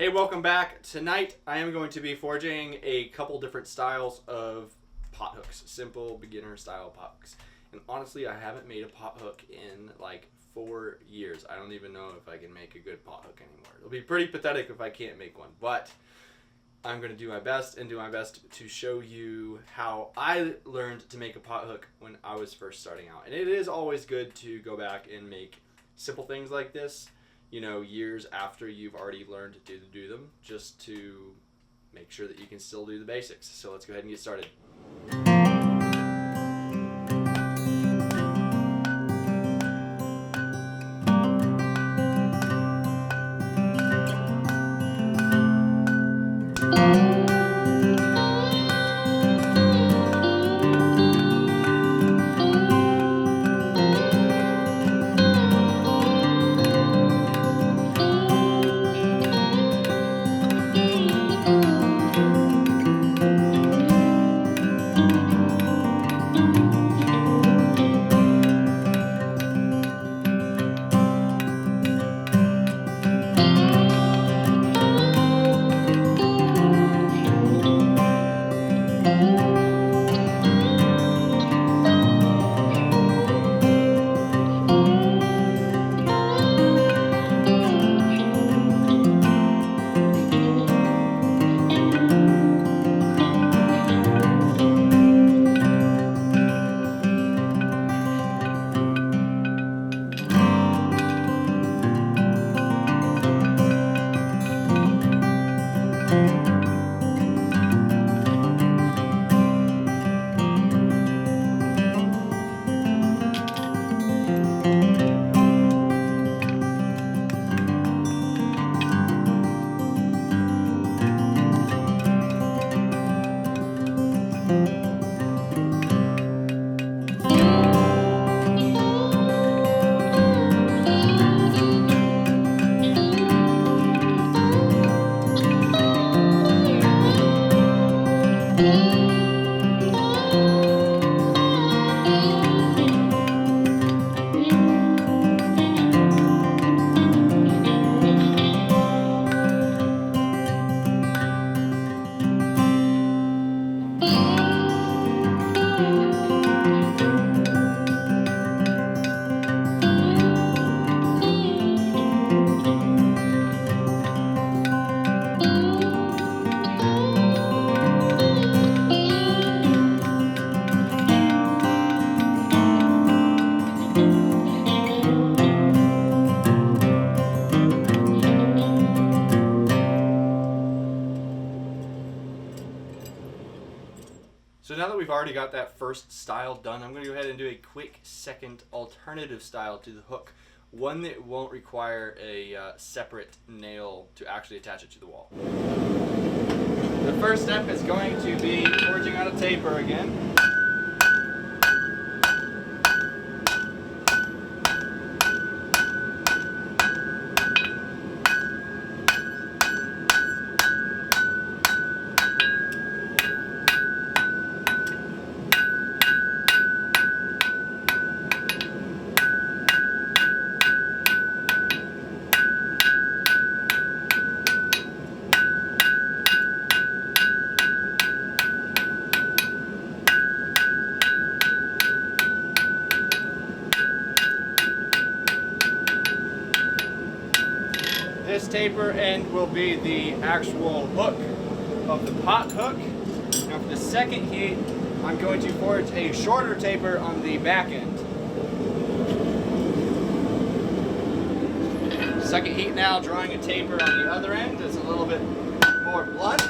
Hey, welcome back. Tonight I am going to be forging a couple different styles of pot hooks, simple beginner style pot hooks. And honestly, I haven't made a pot hook in like 4 years. I don't even know if I can make a good pot hook anymore. It'll be pretty pathetic if I can't make one, but I'm going to do my best to show you how I learned to make a pot hook when I was first starting out. And it is always good to go back and make simple things like this, you know, years after you've already learned to do them, just to make sure that you can still do the basics. So let's go ahead and get started. So now that we've already got that first style done, I'm going to go ahead and do a quick second alternative style to the hook. One that won't require a separate nail to actually attach it to the wall. The first step is going to be forging on a taper again. This taper end will be the actual hook of the pot hook. Now for the second heat, I'm going to forge a shorter taper on the back end. Second heat now, drawing a taper on the other end that's a little bit more blunt.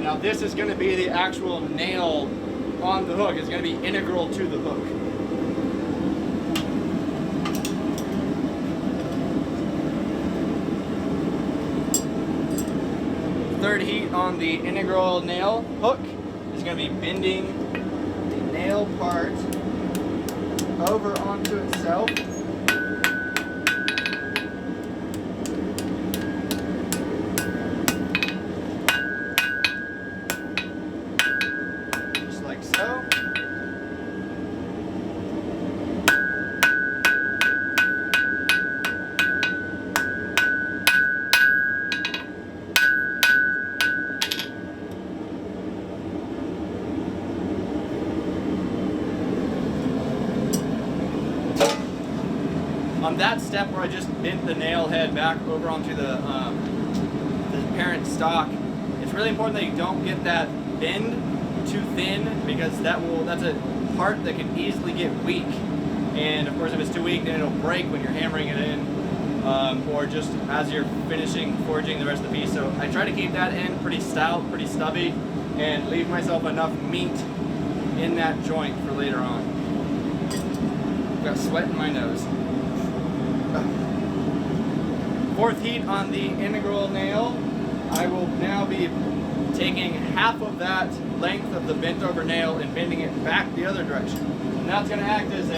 Now this is going to be the actual nail on the hook. It's going to be integral to the hook. third heat on the integral nail hook is going to be bending the nail part over onto itself. Just like so. On that step where I just bent the nail head back over onto the parent stock, it's really important that you don't get that bend too thin, because that's a part that can easily get weak. And of course, if it's too weak, then it'll break when you're hammering it in, or just as you're finishing forging the rest of the piece. So I try to keep that end pretty stout, pretty stubby, and leave myself enough meat in that joint for later on. I've got sweat in my nose. Fourth heat on the integral nail, I will now be taking half of that length of the bent over nail and bending it back the other direction. And that's going to act as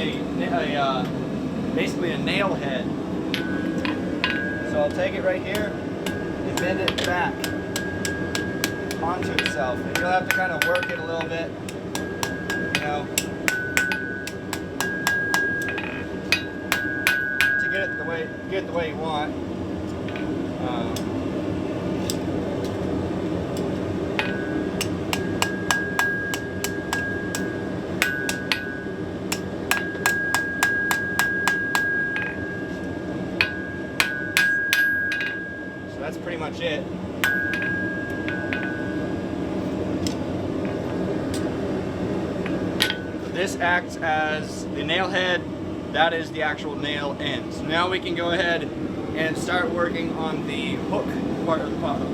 basically a nail head. So I'll take it right here and bend it back onto itself. And you'll have to kind of work it a little bit, you know, to get it the way you want. So that's pretty much it. This acts as the nail head. That is the actual nail end. So now we can go ahead and start working on the hook part of the pot hook.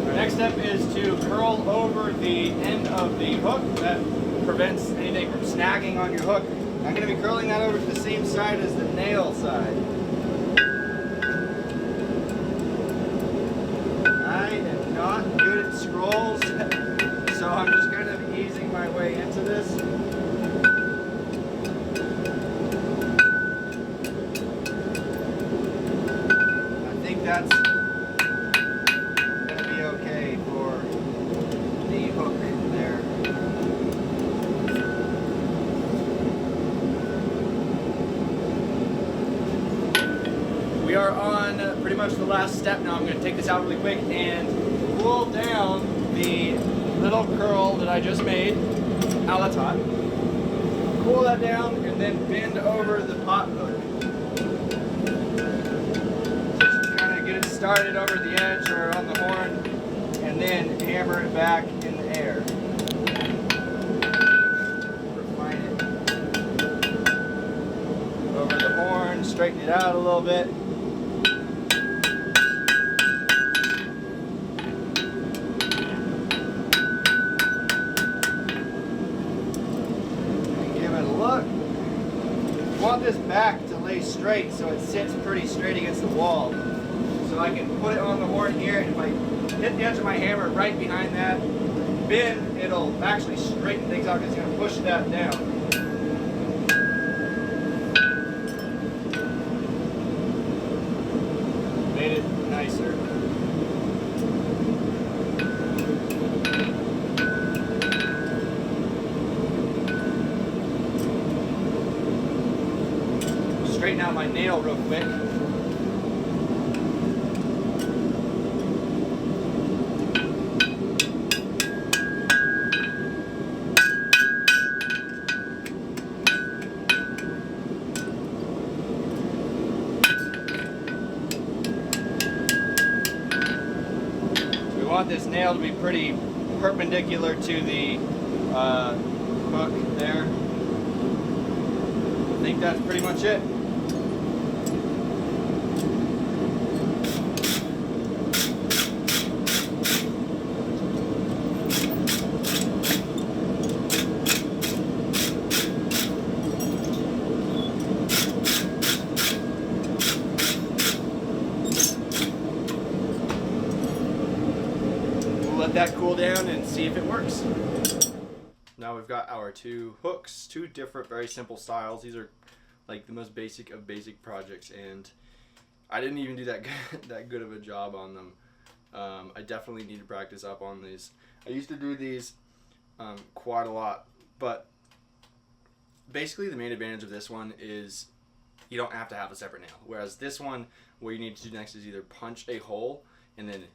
Our next step is to curl over the end of the hook. That prevents anything from snagging on your hook. I'm going to be curling that over to the same side as the nail side. I am not good at scrolls, so I'm just kind of easing my way into this. I think that's going to be okay for the hook there. We are on pretty much the last step now. I'm going to take this out really quick and pull down the little curl that I just made, a la tot. Pull that down and then bend over the pot hook. Just kind of get it started over the edge or on the horn, and then hammer it back in the air. Refine it. Over the horn, straighten it out a little bit. I want this back to lay straight so it sits pretty straight against the wall. So I can put it on the horn here, and if I hit the edge of my hammer right behind that bend, it'll actually straighten things out because it's going to push that down. Made it nicer. Straighten out my nail real quick. So we want this nail to be pretty perpendicular to the hook there. I think that's pretty much it. that cool down and see if it works. Now we've got our two hooks, two different, very simple styles. These are like the most basic of basic projects, and I didn't even do that good of a job on them. I definitely need to practice up on these. I used to do these quite a lot, but basically the main advantage of this one is you don't have to have a separate nail. Whereas this one, what you need to do next is either punch a hole and then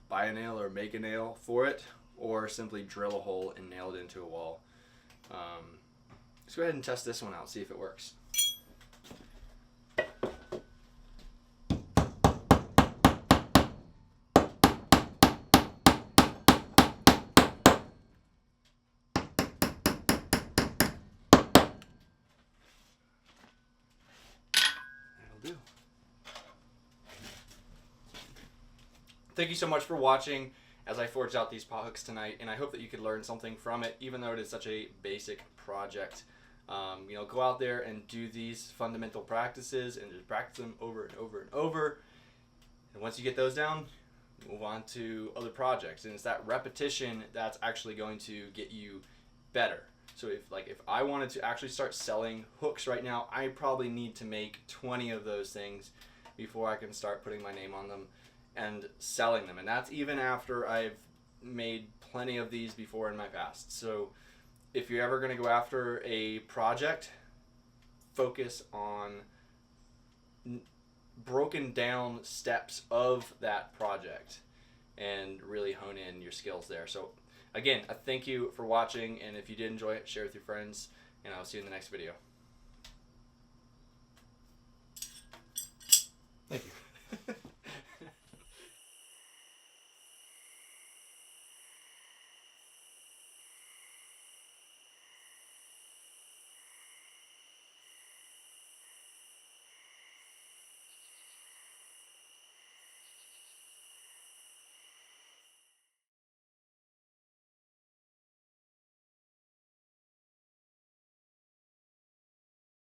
buy a nail or make a nail for it, or simply drill a hole and nail it into a wall. Let's go ahead and test this one out, see if it works. That'll do. Thank you so much for watching as I forged out these pot hooks tonight, and I hope that you could learn something from it, even though it is such a basic project. You know, go out there and do these fundamental practices and just practice them over and over and over. And once you get those down, move on to other projects. And it's that repetition that's actually going to get you better. So if I wanted to actually start selling hooks right now, I probably need to make 20 of those things before I can start putting my name on them and selling them. And that's even after I've made plenty of these before in my past. So if you're ever going to go after a project, focus on broken down steps of that project and really hone in your skills there. So again, I thank you for watching, and if you did enjoy it, share with your friends, and I'll see you in the next video.